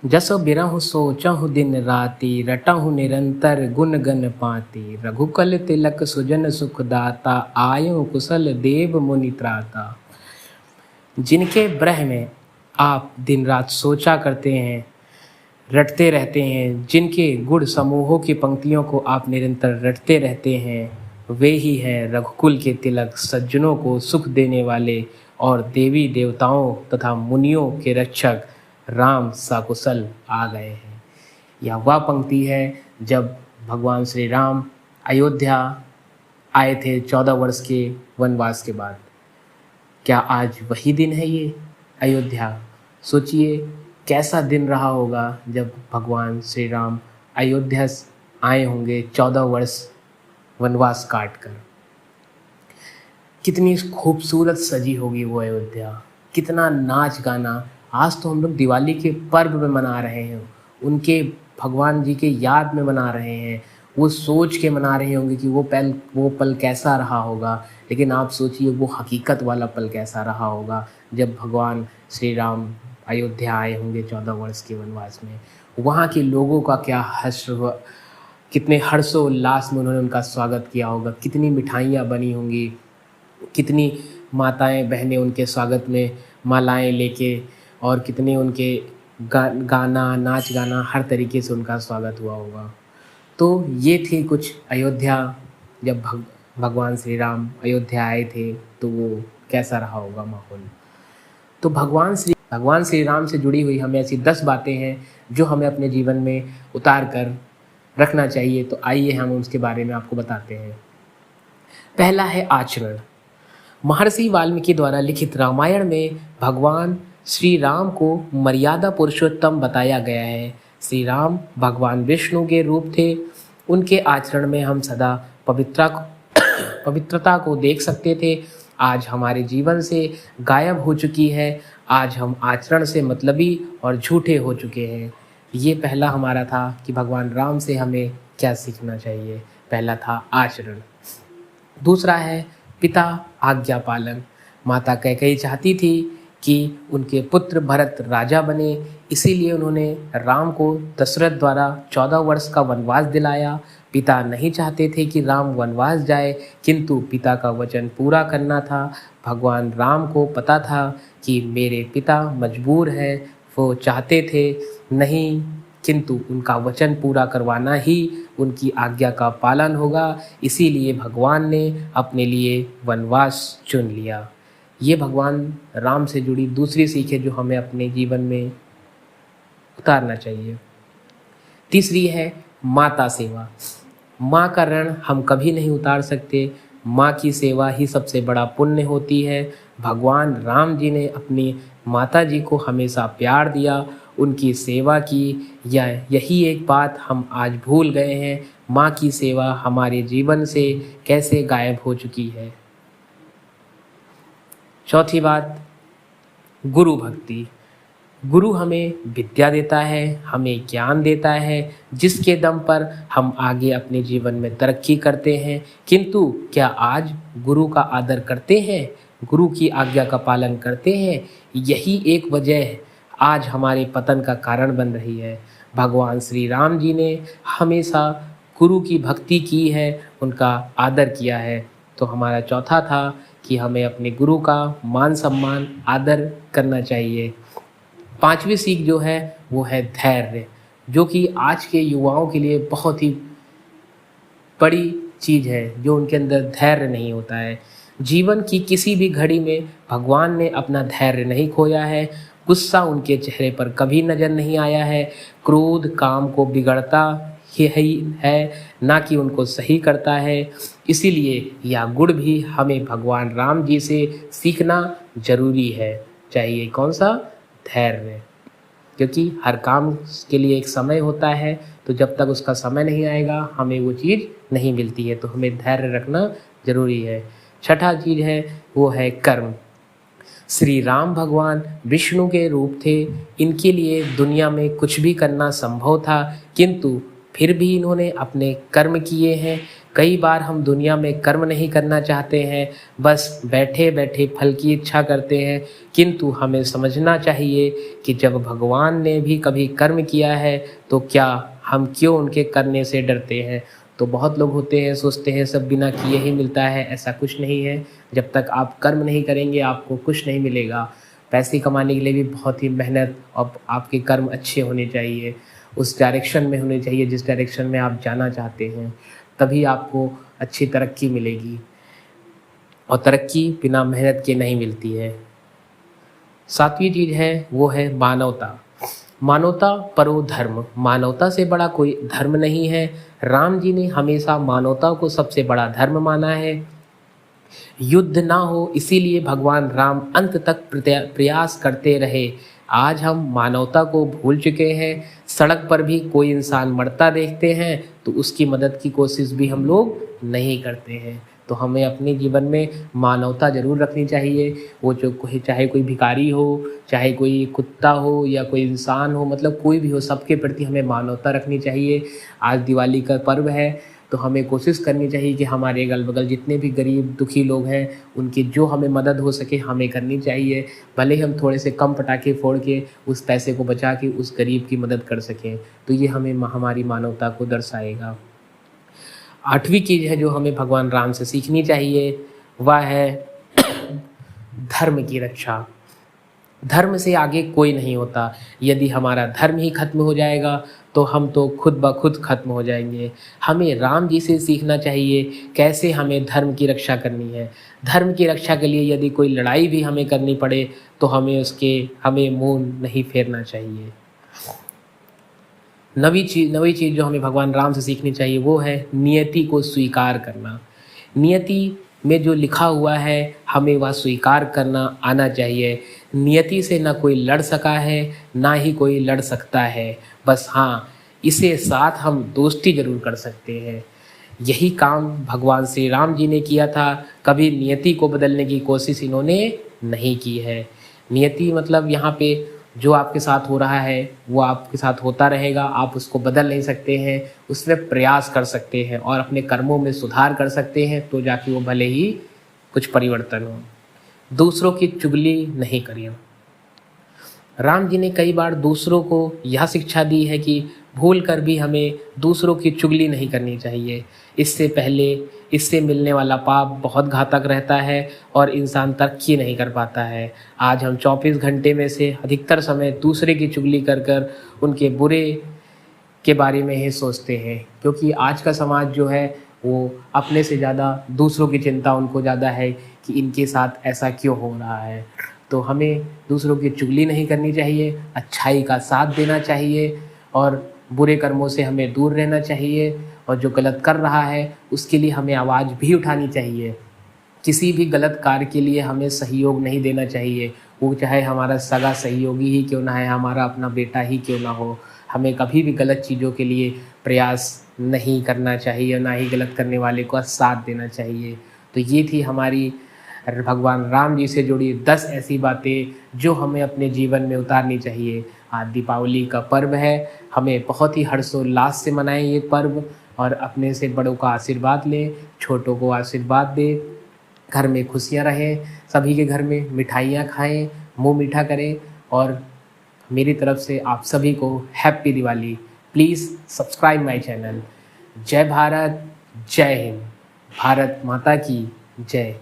जसो बिरहु सोचहु दिन राति, रटहु निरंतर गुण गन पाति। रघुकुल तिलक सुजन सुखदाता, आयो कुशल देव मुनि त्राता। जिनके ब्रह में आप दिन रात सोचा करते हैं, रटते रहते हैं, जिनके गुण समूहों की पंक्तियों को आप निरंतर रटते रहते हैं, वे ही हैं रघुकुल के तिलक, सज्जनों को सुख देने वाले और देवी देवताओं तथा मुनियों के रक्षक राम सकुशल आ गए हैं। यह वह पंक्ति है जब भगवान श्री राम अयोध्या आए थे 14 वर्ष के वनवास के बाद। क्या आज वही दिन है ये अयोध्या? सोचिए कैसा दिन रहा होगा जब भगवान श्री राम अयोध्या आए होंगे 14 वर्ष वनवास काट कर। कितनी खूबसूरत सजी होगी वो अयोध्या, कितना नाच गाना। आज तो हम लोग दिवाली के पर्व में मना रहे हैं, उनके भगवान जी के याद में मना रहे हैं, वो सोच के मना रहे होंगे कि वो पल कैसा रहा होगा। लेकिन आप सोचिए वो हकीकत वाला पल कैसा रहा होगा जब भगवान श्री राम अयोध्या आए होंगे 14 वर्ष के वनवास में। वहाँ के लोगों का क्या हर्ष, कितने हर्षोल्लास में उन्होंने उनका स्वागत किया होगा, कितनी मिठाइयाँ बनी होंगी, कितनी माताएं बहनें उनके स्वागत में मालाएं लेके, और कितने उनके गाना नाच गाना हर तरीके से उनका स्वागत हुआ होगा। तो ये थी कुछ अयोध्या, जब भगवान श्री राम अयोध्या आए थे तो वो कैसा रहा होगा माहौल। तो भगवान श्री राम से जुड़ी हुई हमें ऐसी 10 बातें हैं जो हमें अपने जीवन में उतार कर रखना चाहिए। तो आइए हम उसके बारे में आपको बताते हैं। पहला है आचरण। महर्षि वाल्मीकि द्वारा लिखित रामायण में भगवान श्री राम को मर्यादा पुरुषोत्तम बताया गया है। श्री राम भगवान विष्णु के रूप थे। उनके आचरण में हम सदा पवित्रता को देख सकते थे। आज हमारे जीवन से गायब हो चुकी है। आज हम आचरण से मतलबी और झूठे हो चुके हैं। ये पहला हमारा था कि भगवान राम से हमें क्या सीखना चाहिए। पहला था आचरण। दूसरा है पिता आज्ञा पालन। माता कैकेयी चाहती थी कि उनके पुत्र भरत राजा बने, इसीलिए उन्होंने राम को दशरथ द्वारा 14 वर्ष का वनवास दिलाया। पिता नहीं चाहते थे कि राम वनवास जाए, किंतु पिता का वचन पूरा करना था। भगवान राम को पता था कि मेरे पिता मजबूर हैं, वो चाहते थे नहीं, किंतु उनका वचन पूरा करवाना ही उनकी आज्ञा का पालन होगा। इसीलिए भगवान ने अपने लिए वनवास चुन लिया। ये भगवान राम से जुड़ी दूसरी सीख है जो हमें अपने जीवन में उतारना चाहिए। तीसरी है माता सेवा। माँ का ऋण हम कभी नहीं उतार सकते। माँ की सेवा ही सबसे बड़ा पुण्य होती है। भगवान राम जी ने अपनी माता जी को हमेशा प्यार दिया, उनकी सेवा की। यही एक बात हम आज भूल गए हैं। माँ की सेवा हमारे जीवन से कैसे गायब हो चुकी है। चौथी बात, गुरु भक्ति। गुरु हमें विद्या देता है, हमें ज्ञान देता है, जिसके दम पर हम आगे अपने जीवन में तरक्की करते हैं। किंतु क्या आज गुरु का आदर करते हैं, गुरु की आज्ञा का पालन करते हैं? यही एक वजह आज हमारे पतन का कारण बन रही है। भगवान श्री राम जी ने हमेशा गुरु की भक्ति की है, उनका आदर किया है। तो हमारा चौथा था कि हमें अपने गुरु का मान सम्मान आदर करना चाहिए। पांचवी सीख जो है वो है धैर्य, जो कि आज के युवाओं के लिए बहुत ही बड़ी चीज़ है, जो उनके अंदर धैर्य नहीं होता है। जीवन की किसी भी घड़ी में भगवान ने अपना धैर्य नहीं खोया है। गुस्सा उनके चेहरे पर कभी नज़र नहीं आया है। क्रोध काम को बिगड़ता ही है, ना कि उनको सही करता है। इसीलिए यह गुण भी हमें भगवान राम जी से सीखना जरूरी है। चाहिए कौन सा? धैर्य। क्योंकि हर काम के लिए एक समय होता है, तो जब तक उसका समय नहीं आएगा हमें वो चीज़ नहीं मिलती है। तो हमें धैर्य रखना जरूरी है। छठा चीज़ है वो है कर्म। श्री राम भगवान विष्णु के रूप थे। इनके लिए दुनिया में कुछ भी करना संभव था, किंतु फिर भी इन्होंने अपने कर्म किए हैं। कई बार हम दुनिया में कर्म नहीं करना चाहते हैं, बस बैठे बैठे फल की इच्छा करते हैं। किंतु हमें समझना चाहिए कि जब भगवान ने भी कभी कर्म किया है तो क्या हम क्यों उनके करने से डरते हैं। तो बहुत लोग होते हैं सोचते हैं सब बिना किए ही मिलता है, ऐसा कुछ नहीं है। जब तक आप कर्म नहीं करेंगे आपको कुछ नहीं मिलेगा। पैसे कमाने के लिए भी बहुत ही मेहनत और आपके कर्म अच्छे होने चाहिए, उस डायरेक्शन में होने चाहिए जिस डायरेक्शन में आप जाना चाहते हैं, तभी आपको अच्छी तरक्की मिलेगी। और तरक्की बिना मेहनत के नहीं मिलती है। सातवीं चीज़ है वो है मानवता। मानवता परो धर्म, मानवता से बड़ा कोई धर्म नहीं है। राम जी ने हमेशा मानवता को सबसे बड़ा धर्म माना है। युद्ध ना हो इसीलिए भगवान राम अंत तक प्रयास करते रहे। आज हम मानवता को भूल चुके हैं। सड़क पर भी कोई इंसान मरता देखते हैं तो उसकी मदद की कोशिश भी हम लोग नहीं करते हैं। तो हमें अपने जीवन में मानवता ज़रूर रखनी चाहिए। वो जो कोई चाहे कोई भिखारी हो, चाहे कोई कुत्ता हो या कोई इंसान हो, मतलब कोई भी हो, सबके प्रति हमें मानवता रखनी चाहिए। आज दिवाली का पर्व है तो हमें कोशिश करनी चाहिए कि हमारे अगल बगल जितने भी गरीब दुखी लोग हैं उनकी जो हमें मदद हो सके हमें करनी चाहिए। भले ही हम थोड़े से कम पटाखे फोड़ के उस पैसे को बचा के उस गरीब की मदद कर सकें, तो ये हमें हमारी मानवता को दर्शाएगा। आठवीं चीज़ है जो हमें भगवान राम से सीखनी चाहिए वह है धर्म की रक्षा। धर्म से आगे कोई नहीं होता। यदि हमारा धर्म ही खत्म हो जाएगा तो हम तो खुद ब खुद खत्म हो जाएंगे। हमें राम जी से सीखना चाहिए कैसे हमें धर्म की रक्षा करनी है। धर्म की रक्षा के लिए यदि कोई लड़ाई भी हमें करनी पड़े तो हमें मुंह नहीं फेरना चाहिए। नवी चीज़ जो हमें भगवान राम से सीखनी चाहिए वो है नियति को स्वीकार करना। नियति में जो लिखा हुआ है हमें वह स्वीकार करना आना चाहिए। नियति से ना कोई लड़ सका है ना ही कोई लड़ सकता है, बस हाँ इसे साथ हम दोस्ती जरूर कर सकते हैं। यही काम भगवान श्री राम जी ने किया था। कभी नियति को बदलने की कोशिश इन्होंने नहीं की है। नियति मतलब यहाँ पे जो आपके साथ हो रहा है वो आपके साथ होता रहेगा, आप उसको बदल नहीं सकते हैं, उसमें प्रयास कर सकते हैं और अपने कर्मों में सुधार कर सकते हैं तो जाके वो भले ही कुछ परिवर्तन हो। दूसरों की चुगली नहीं करिए। राम जी ने कई बार दूसरों को यह शिक्षा दी है कि भूल कर भी हमें दूसरों की चुगली नहीं करनी चाहिए। इससे मिलने वाला पाप बहुत घातक रहता है और इंसान तरक्की नहीं कर पाता है। आज हम 24 घंटे में से अधिकतर समय दूसरे की चुगली कर कर उनके बुरे के बारे में ही सोचते हैं, क्योंकि आज का समाज जो है वो अपने से ज़्यादा दूसरों की चिंता उनको ज़्यादा है कि इनके साथ ऐसा क्यों हो रहा है। तो हमें दूसरों की चुगली नहीं करनी चाहिए, अच्छाई का साथ देना चाहिए और बुरे कर्मों से हमें दूर रहना चाहिए। और जो गलत कर रहा है उसके लिए हमें आवाज़ भी उठानी चाहिए। किसी भी गलत कार्य के लिए हमें सहयोग नहीं देना चाहिए, वो चाहे हमारा सगा सहयोगी ही क्यों ना है, हमारा अपना बेटा ही क्यों ना हो। हमें कभी भी गलत चीज़ों के लिए प्रयास नहीं करना चाहिए, ना ही गलत करने वाले को साथ देना चाहिए। तो ये थी हमारी भगवान राम जी से जुड़ी 10 ऐसी बातें जो हमें अपने जीवन में उतारनी चाहिए। आज दीपावली का पर्व है, हमें बहुत ही हर्षोल्लास से मनाएं ये पर्व और अपने से बड़ों का आशीर्वाद लें, छोटों को आशीर्वाद दें, घर में खुशियाँ रहें, सभी के घर में मिठाइयाँ खाएं, मुंह मीठा करें। और मेरी तरफ से आप सभी को happy Diwali. Please subscribe my channel. जय भारत, जय हिंद, भारत माता की जय।